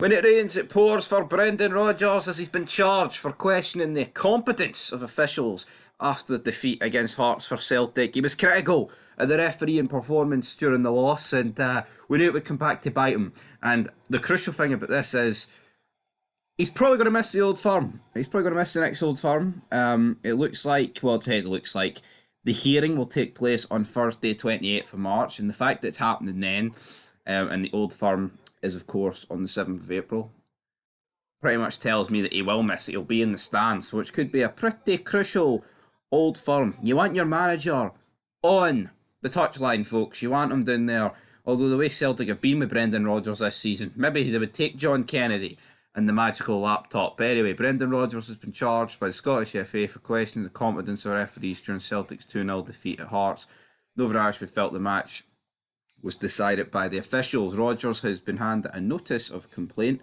When it rains, it pours for Brendan Rodgers as he's been charged for questioning the competence of officials after the defeat against Hearts for Celtic. He was critical of the refereeing performance during the loss, and we knew it would come back to bite him. And the crucial thing about this is he's probably going to miss the Old Firm. He's probably going to miss the next Old Firm. It looks like, it looks like the hearing will take place on Thursday, 28th of March, and the fact that it's happening then, and the Old Firm is, of course, on the 7th of April, pretty much tells me that he will miss it. He'll be in the stands, which could be a pretty crucial Old Firm. You want your manager on the touchline, folks. You want him down there. Although the way Celtic have been with Brendan Rodgers this season, maybe they would take John Kennedy and the magical laptop. But anyway, Brendan Rodgers has been charged by the Scottish FA for questioning the competence of referees during Celtic's 2-0 defeat at Hearts. Nover Ashby felt the match was decided by the officials. Rodgers has been handed a notice of complaint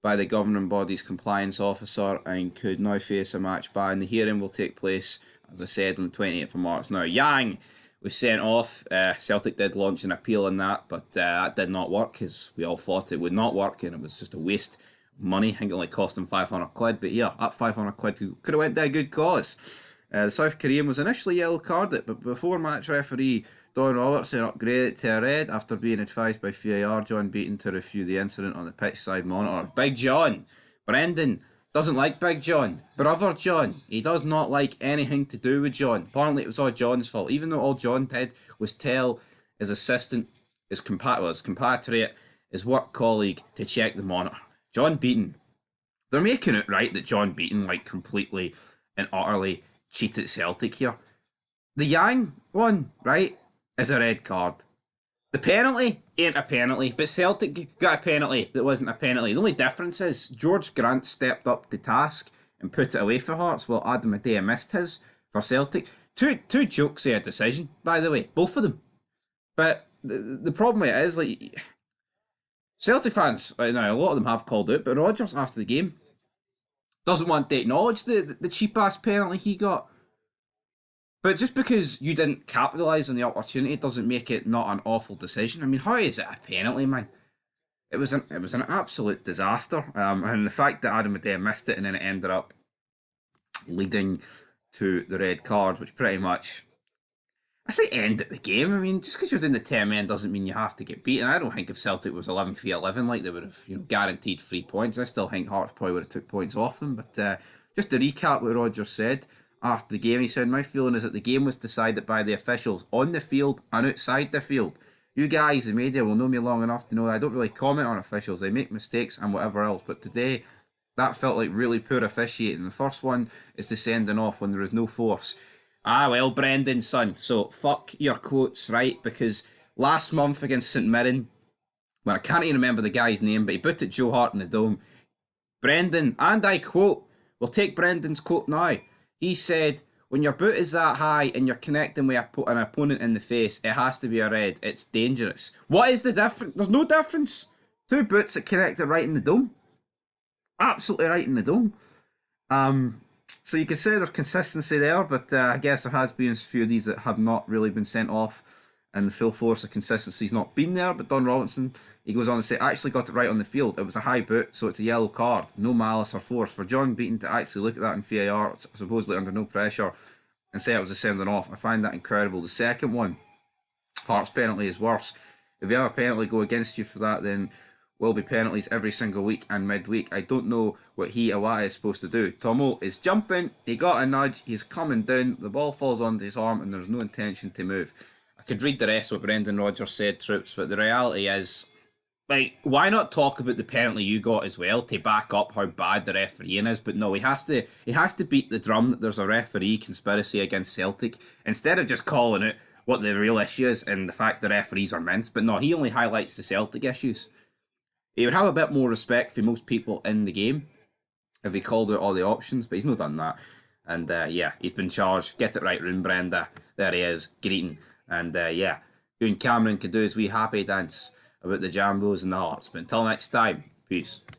by the governing body's compliance officer and could now face a match ban. The hearing will take place, as I said, on the 28th of March. Now, Yang was sent off. Celtic did launch an appeal on that, but that did not work, because we all thought it would not work, and it was just a waste of money. I think it only cost him 500 quid, but yeah, that 500 quid could have went to a good cause. The South Korean was initially yellow carded, but before match referee Don Robertson upgraded to a red after being advised by VAR John Beaton to review the incident on the pitch side monitor. Big John, Brendan, doesn't like Big John. Brother John, he does not like anything to do with John. Apparently it was all John's fault, even though all John did was tell his assistant, his compatriot, his work colleague to check the monitor. John Beaton, they're making it right that John Beaton completely and utterly cheated Celtic here. The Yang one, right, is a red card. The penalty ain't a penalty, but Celtic got a penalty that wasn't a penalty. The only difference is George Grant stepped up to task and put it away for Hearts, while Adam Adea missed his for Celtic. Two jokes of a decision, by the way, both of them. But the problem with it is, Celtic fans, right now, a lot of them have called out, but Rodgers, after the game, doesn't want to acknowledge the cheap-ass penalty he got. But just because you didn't capitalise on the opportunity doesn't make it not an awful decision. I mean, how is it a penalty, man? It was an absolute disaster. And the fact that Adam Adea missed it and then it ended up leading to the red card, which pretty much, I say ended the game. I mean, just because you're doing the 10 men doesn't mean you have to get beaten. I don't think if Celtic was 11-3-11, they would have guaranteed 3 points. I still think Hearts probably would have took points off them. But just to recap what Rodgers said after the game, he said, "My feeling is that the game was decided by the officials on the field and outside the field. You guys, the media, will know me long enough to know that I don't really comment on officials. They make mistakes and whatever else. But today, that felt like really poor officiating. The first one is the sending off when there is no force." Ah, well, Brendan, son, so fuck your quotes, right? Because last month against St Mirren, well, I can't even remember the guy's name, but he booted Joe Hart in the dome. Brendan, and I quote, we'll take Brendan's quote now. He said, "When your boot is that high and you're connecting with an opponent in the face, it has to be a red. It's dangerous." What is the difference? There's no difference. Two boots that connected right in the dome. Absolutely right in the dome. So you can say there's consistency there, but I guess there has been a few of these that have not really been sent off, and the full force of consistency's not been there. But Don Robinson, he goes on to say, "Actually got it right on the field. It was a high boot, so it's a yellow card. No malice or force." For John Beaton to actually look at that in VAR, supposedly under no pressure, and say it was a sending off, I find that incredible. The second one, Hearts penalty, is worse. If you have a penalty go against you for that, then will be penalties every single week and midweek. I don't know what Awai is supposed to do. Tomo is jumping, he got a nudge, he's coming down, the ball falls onto his arm and there's no intention to move. I could read the rest of what Brendan Rodgers said, troops, but the reality is, why not talk about the penalty you got as well to back up how bad the refereeing is? But no, he has to beat the drum that there's a referee conspiracy against Celtic, instead of just calling out what the real issue is and the fact the referees are minced. But no, he only highlights the Celtic issues. He would have a bit more respect for most people in the game if he called out all the options, but he's not done that. And yeah, he's been charged. Get it right, Rune Brenda. There he is, greeting. And yeah, you and Cameron can do his wee happy dance about the Jambos and the Hearts. But until next time, peace.